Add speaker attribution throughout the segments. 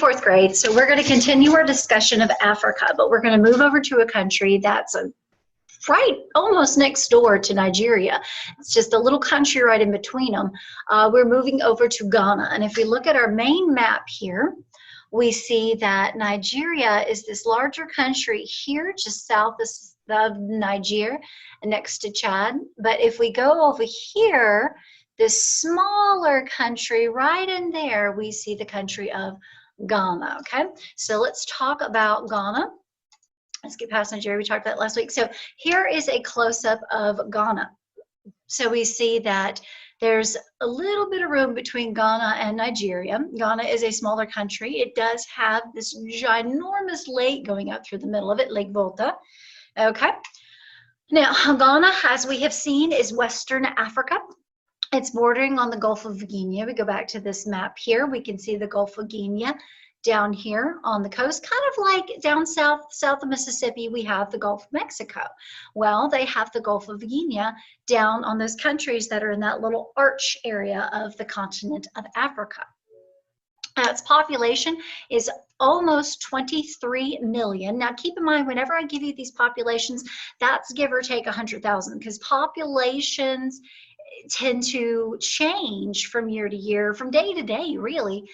Speaker 1: fourth grade. So we're going to continue our discussion of Africa, but we're going to move over to a country that's right almost next door to Nigeria. It's just a little country right in between them. We're moving over to Ghana. And if we look at our main map here, we see that Nigeria is this larger country here, just south of Niger, next to Chad. But if we go over here, this smaller country right in there, we see the country of Ghana. Okay, so let's talk about Ghana. Let's get past Nigeria. We talked about that last week. So here is a close-up of Ghana. So we see that there's a little bit of room between Ghana and Nigeria. Ghana is a smaller country. It does have this ginormous lake going out through the middle of it, Lake Volta. Okay. Now, Ghana, as we have seen, is Western Africa. It's bordering on the Gulf of Guinea. We go back to this map here. We can see the Gulf of Guinea down here on the coast, kind of like down south of Mississippi, we have the Gulf of Mexico. Well, they have the Gulf of Guinea down on those countries that are in that little arch area of the continent of Africa. Its population is almost 23 million. Now, keep in mind, whenever I give you these populations, that's give or take 100,000, because populations tend to change from year to year, from day to day, really.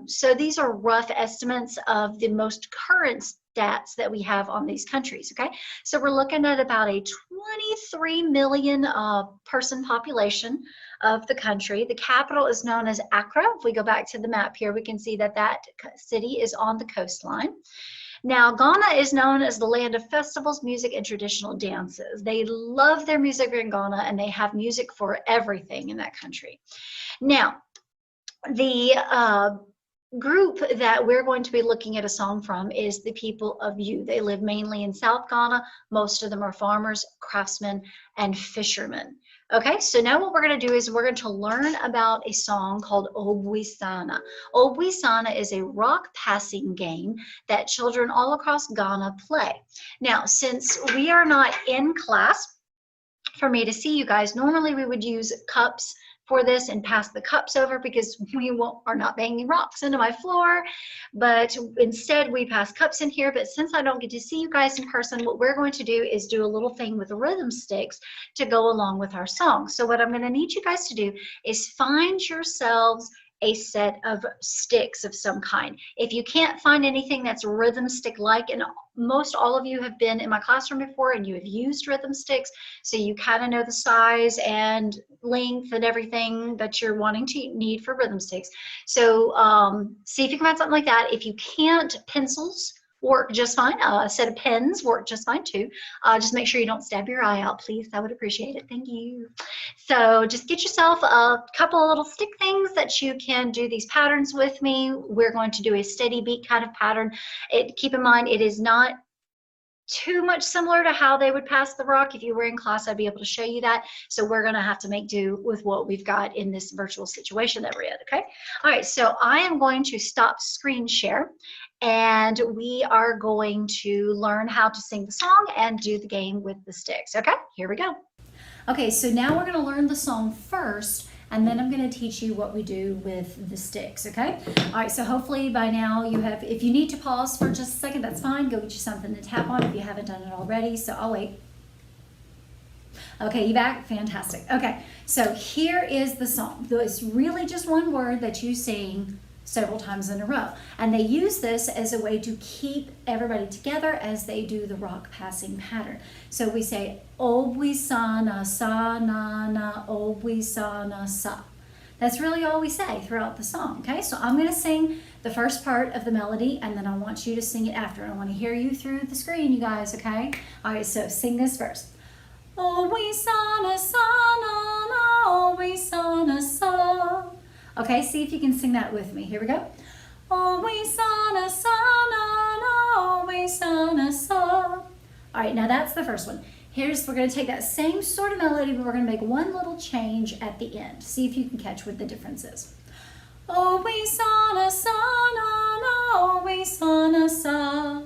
Speaker 1: So these are rough estimates of the most current stats that we have on these countries, okay? So we're looking at about a 23 million person population of the country. The capital is known as Accra. If we go back to the map here, we can see that that city is on the coastline. Now, Ghana is known as the land of festivals, music, and traditional dances. They love their music in Ghana, and they have music for everything in that country. Now, the group that we're going to be looking at a song from is the people of Yu. They live mainly in South Ghana. Most of them are farmers, craftsmen, and fishermen. Okay, so now what we're going to do is we're going to learn about a song called Obwisana. Obwisana is a rock passing game that children all across Ghana play. Now, since we are not in class for me to see you guys, normally we would use cups for this and pass the cups over because we are not banging rocks into my floor, but instead we pass cups in here. But since I don't get to see you guys in person, what we're going to do is do a little thing with the rhythm sticks to go along with our song. So what I'm going to need you guys to do is find yourselves a set of sticks of some kind. If you can't find anything that's rhythm stick like, and most all of you have been in my classroom before and you have used rhythm sticks, so you kind of know the size and length and everything that you're wanting to need for rhythm sticks. So see if you can find something like that. If you can't, pencils work just fine. A set of pens work just fine too. Just make sure you don't stab your eye out, please. I would appreciate it. Thank you. So just get yourself a couple of little stick things that you can do these patterns with me. We're going to do a steady beat kind of pattern. Keep in mind, it is not too much similar to how they would pass the rock. If you were in class, I'd be able to show you that. So we're going to have to make do with what we've got in this virtual situation that we're in, okay? All right, so I am going to stop screen share, and we are going to learn how to sing the song and do the game with the sticks, okay? Here we go. Okay, so now we're going to learn the song first, and then I'm going to teach you what we do with the sticks, okay? All right, so hopefully by now you have, if you need to pause for just a second, that's fine. Go get you something to tap on if you haven't done it already, so I'll wait. Okay, you back? Fantastic. Okay, so here is the song. It's really just one word that you sing several times in a row. And they use this as a way to keep everybody together as they do the rock passing pattern. So we say, Obwisana sa na na, Obwisana sa. That's really all we say throughout the song, okay? So I'm going to sing the first part of the melody, and then I want you to sing it after. I want to hear you through the screen, you guys, okay? All right, so sing this first. Obwisana sa na na, Obwisana sa. Okay, see if you can sing that with me. Here we go. Obwisana sa na na, Obwisana sa. All right, now that's the first one. We're going to take that same sort of melody, but we're going to make one little change at the end. See if you can catch what the difference is. Obwisana sa na na, Obwisana sa.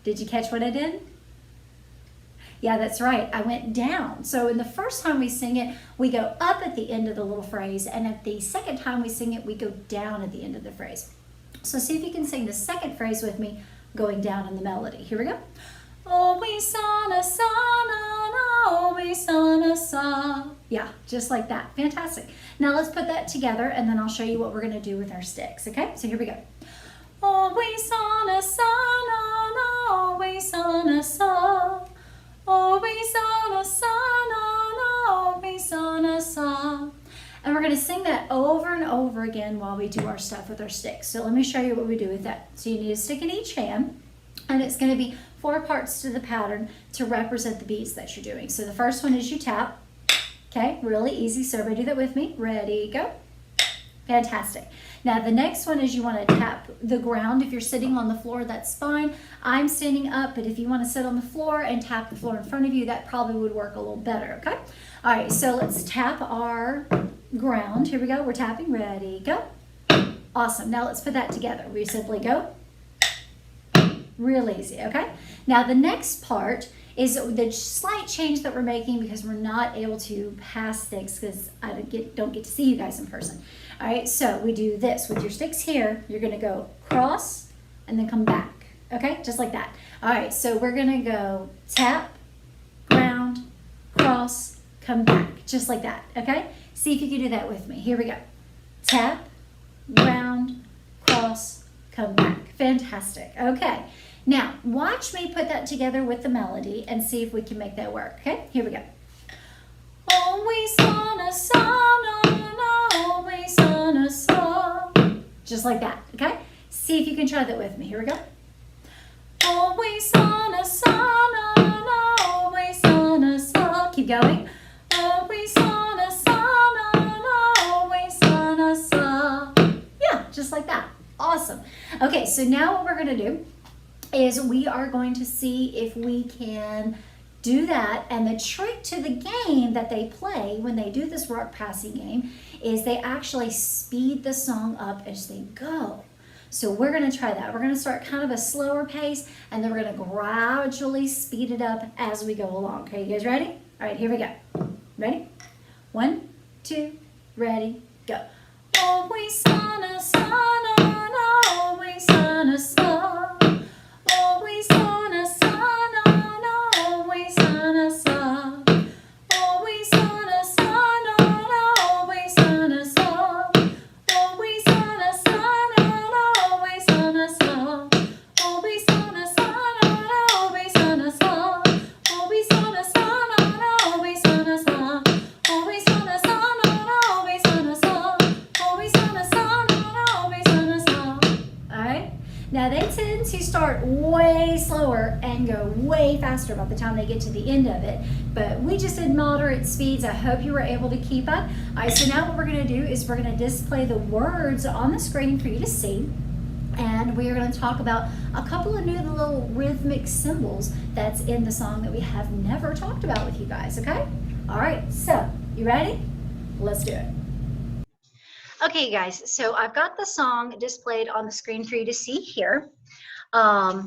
Speaker 1: Did you catch what I did? Yeah, that's right. I went down. So in the first time we sing it, we go up at the end of the little phrase, and at the second time we sing it, we go down at the end of the phrase.
Speaker 2: So see if you can sing the second phrase with me, going down in the melody. Here we go. Oh, we sa na sa na na, oh, we sa na sa. Yeah, just like that. Fantastic. Now let's put that together, and then I'll show you what we're going to do with our sticks. Okay, so here we go. Oh, we sa na sa na na, oh, we sa na sa. Oh, we sa na sa na na, oh, we sa na sa. And we're going to sing that over and over again while we do our stuff with our sticks. So let me show you what we do with that. So you need a stick in each hand, and it's going to be 4 parts to the pattern to represent the beats that you're doing. So the first one is you tap. Okay, really easy. So everybody do that with me. Ready, go. Fantastic. Now the next one is you want to tap the ground. If you're sitting on the floor, that's fine. I'm standing up, but if you want to sit on the floor and tap the floor in front of you, that probably would work a little better, okay? All right, so let's tap our ground. Here we go. We're tapping. Ready, go. Awesome. Now let's put that together. We simply go. Real easy, okay? Now the next part is the slight change that we're making because we're not able to pass sticks because I don't get to see you guys in person. All right, so we do this with your sticks here. You're gonna go cross and then come back, okay? Just like that. All right, so we're gonna go tap, ground, cross, come back, just like that, okay? See if you can do that with me. Here we go. Tap, ground, cross, come back. Fantastic, okay. Now, watch me put that together with the melody and see if we can make that work, okay? Here we go. Oh, we sa na sa na na, oh, we sa na sa. Just like that, okay? See if you can try that with me. Here we go. Oh, we sa na sa na na, oh, we sa na sa. Keep going. Oh, we sa na sa na na, oh, we sa na sa. Yeah, just like that. Awesome. Okay, so now what we're gonna do is we are going to see if we can do that. And the trick to the game that they play when they do this rock passing game is they actually speed the song up as they go. So we're going to try that. We're going to start kind of a slower pace, and then we're going to gradually speed it up as we go along. Okay, you guys ready? All right, here we go. Ready? 1, 2, ready, go. Oh, we sa na sa na na, oh, we sa na sa. Oh, we sa na sa na na, oh, we sa na sa. Oh, we sa na sa na na, oh, we sa na sa. Oh, we sa na sa na na, oh, we sa na sa. Oh, we sa na sa na na, oh, we sa na sa. Oh, we sa na sa na na, oh, we sa na sa. Oh, we sa na sa na na, oh, we sa na sa. Oh, we sa na sa na na, oh, we sa na sa. All right. Now they tend to start way slower and go way faster by the time they get to the end of it, but we just did moderate speeds. I hope you were able to keep up. All right, so now what we're gonna do is we're gonna display the words on the screen for you to see, and we are gonna talk about a couple of new little rhythmic symbols that's in the song that we have never talked about with you guys, okay? All right, so you ready? Let's do it.
Speaker 1: Okay, guys, so I've got the song displayed on the screen for you to see here.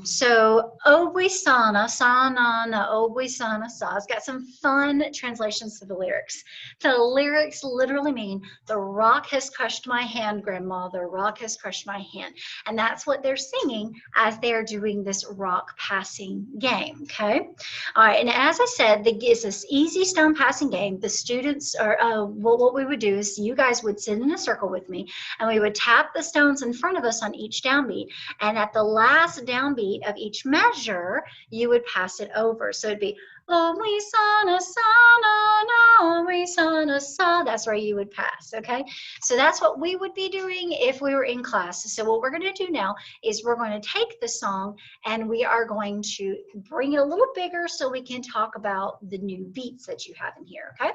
Speaker 1: So Obwisana, Sanana, Obwisana, Sa. It's got some fun translations to the lyrics. The lyrics literally mean, the rock has crushed my hand, Grandma, the rock has crushed my hand. And that's what they're singing as they're doing this rock passing game, okay? All right, and as I said, it's this easy stone passing game. The students are, what we would do is you guys would sit in a circle with me, and we would tap the stones in front of us on each downbeat, and at the last downbeat of each measure, you would pass it over. So it'd be, oh, we sa na sa na na, we sa na sa. That's where you would pass, okay? So that's what we would be doing if we were in class. So what we're going to do now is we're going to take the song and we are going to bring it a little bigger so we can talk about the new beats that you have in here, okay?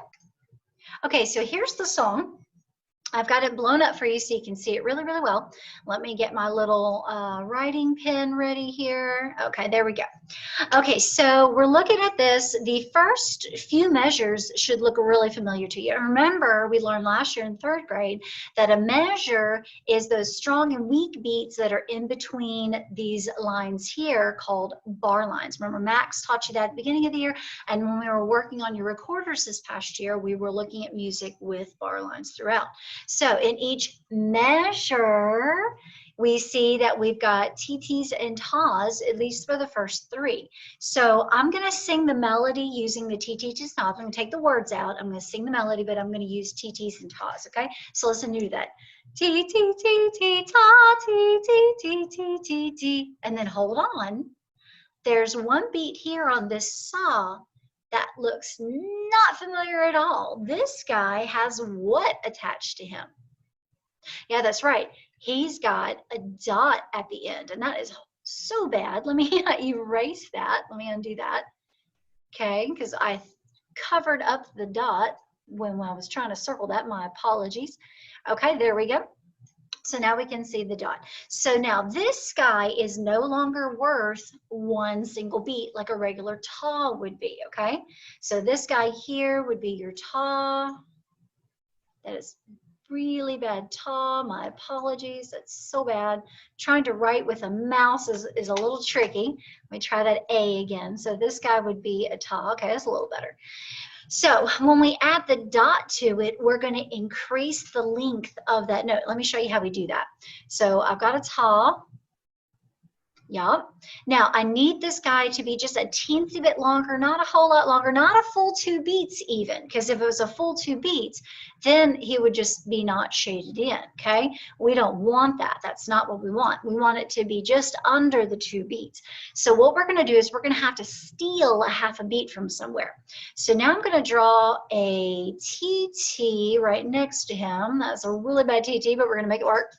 Speaker 1: Okay, so here's the song. I've got it blown up for you so you can see it really, really well. Let me get my little writing pen ready here. Okay, there we go. Okay, so we're looking at this. The first few measures should look really familiar to you. Remember, we learned last year in 3rd grade that a measure is those strong and weak beats that are in between these lines here called bar lines. Remember, Max taught you that at the beginning of the year, and when we were working on your recorders this past year, we were looking at music with bar lines throughout. So in each measure, we see that we've got TTs and tas, at least for the first three. So I'm going to sing the melody using the TT to tas. I'm going to take the words out. I'm going to sing the melody, but I'm going to use TTs and tas, okay? So listen to that. T, T, T, T, ta, T, T, T, T, T, T. And then hold on. There's one beat here on this saw that looks not familiar at all. This guy has what attached to him? Yeah, that's right. He's got a dot at the end, and that is so bad. Let me erase that. Let me undo that. Okay, because I covered up the dot when I was trying to circle that. My apologies. Okay, there we go. So now we can see the dot. So now this guy is no longer worth one single beat like a regular ta would be, okay? So this guy here would be your ta. That is really bad ta. My apologies. That's so bad. Trying to write with a mouse is a little tricky. Let me try that A again. So this guy would be a ta. Okay, that's a little better. So when we add the dot to it, we're going to increase the length of that note. Let me show you how we do that. So I've got a ta. Yup. Now I need this guy to be just a teensy bit longer, not a whole lot longer, not a full 2 beats even, because if it was a full 2 beats, then he would just be not shaded in, okay? We don't want that. That's not what we want. We want it to be just under the 2 beats. So what we're going to do is we're going to have to steal a half a beat from somewhere. So now I'm going to draw a TT right next to him. That's a really bad TT, but we're going to make it work.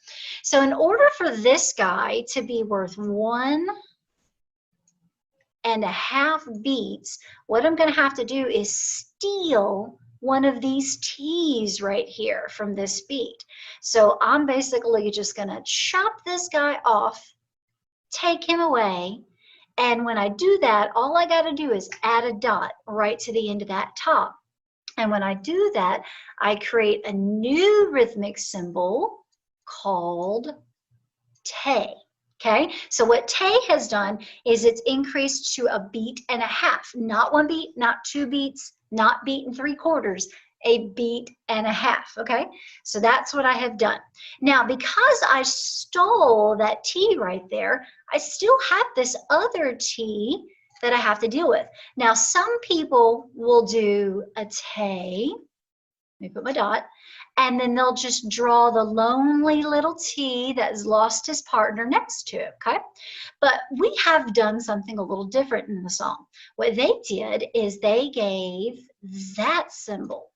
Speaker 1: So in order for this guy to be worth 1.5 beats, what I'm going to have to do is steal one of these T's right here from this beat. So I'm basically just going to chop this guy off, take him away, and when I do that, all I got to do is add a dot right to the end of that ta. And when I do that, I create a new rhythmic symbol called te. Okay, so what te has done is it's increased to 1.5 beats, not 1 beat, not 2 beats, not beat and 3/4, 1.5 beats. Okay, so that's what I have done. Now, because I stole that T right there, I still have this other T that I have to deal with. Now, some people will do a te. Let me put my dot. And then they'll just draw the lonely little T that has lost his partner next to it, okay? But we have done something a little different in the song. What they did is they gave that symbol.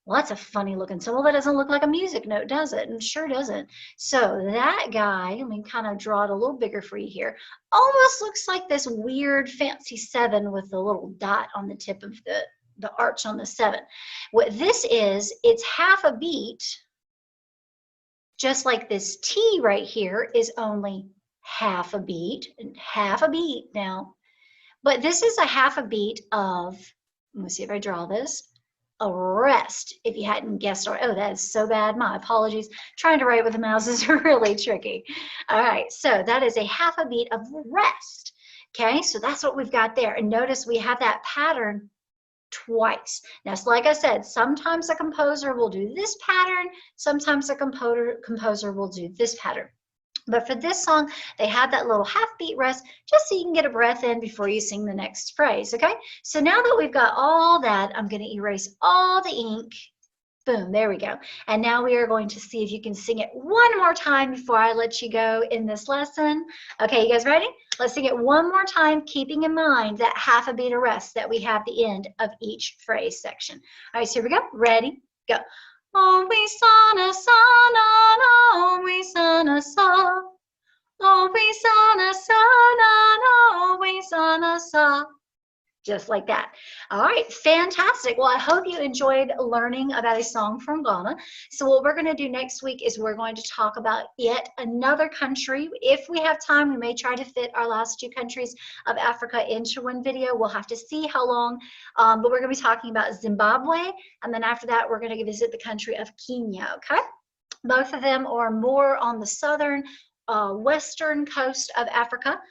Speaker 1: Well, that's a funny looking symbol. That doesn't look like a music note, does it? And sure doesn't. So that guy, let me kind of draw it a little bigger for you here, almost looks like this weird fancy 7 with the little dot on the tip of the arch on the 7. What this is, it's 1/2 beat, just like this T right here is only 1/2 beat, and 1/2 beat now. But this is a 1/2 beat of, let me see if I draw this, a rest, if you hadn't guessed. Oh, that is so bad. My apologies. Trying to write with a mouse is really tricky. All right, so that is a 1/2 beat of rest. Okay, so that's what we've got there. And notice we have that pattern twice. Now, so like I said, sometimes a composer will do this pattern, sometimes a composer will do this pattern. But for this song, they had that little 1/2 beat rest just so you can get a breath in before you sing the next phrase, okay? So now that we've got all that, I'm going to erase all the ink. Boom, there we go. And now we are going to see if you can sing it one more time before I let you go in this lesson. Okay, you guys ready? Let's sing it one more time, keeping in mind that 1/2 beat of rest that we have at the end of each phrase section. All right, so here we go. Ready? Go. Oh, we sa na sa na na, oh, we sa na sa. Oh, we sa na sa na na, oh, we sa na sa. Just like that. All right, fantastic. Well, I hope you enjoyed learning about a song from Ghana. So what we're going to do next week is we're going to talk about yet another country. If we have time, we may try to fit our last 2 countries of Africa into one video. We'll have to see how long, but we're going to be talking about Zimbabwe, and then after that, we're going to visit the country of Kenya, okay? Both of them are more on the southern, western coast of Africa.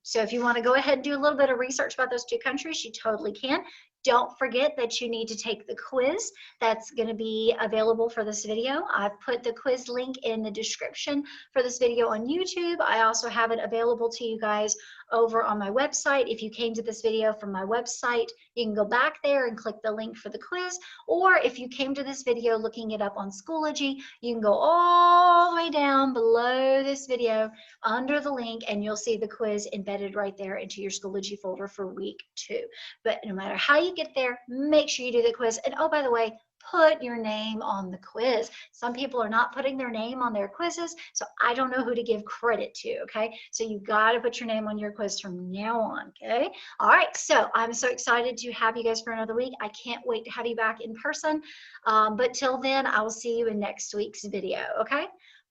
Speaker 1: So if you want to go ahead and do a little bit of research about those 2 countries, you totally can. Don't forget that you need to take the quiz that's going to be available for this video. I've put the quiz link in the description for this video on YouTube. I also have it available to you guys over on my website. If you came to this video from my website, you can go back there and click the link for the quiz. Or if you came to this video looking it up on Schoology, you can go all the way down below this video under the link and you'll see the quiz embedded right there into your Schoology folder for week 2. But no matter how you get there, make sure you do the quiz. And oh, by the way, put your name on the quiz. Some people are not putting their name on their quizzes, so I don't know who to give credit to, okay? So you got to put your name on your quiz from now on, okay? All right, so I'm so excited to have you guys for another week. I can't wait to have you back in person. But till then, I will see you in next week's video, okay?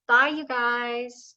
Speaker 1: Bye, you guys.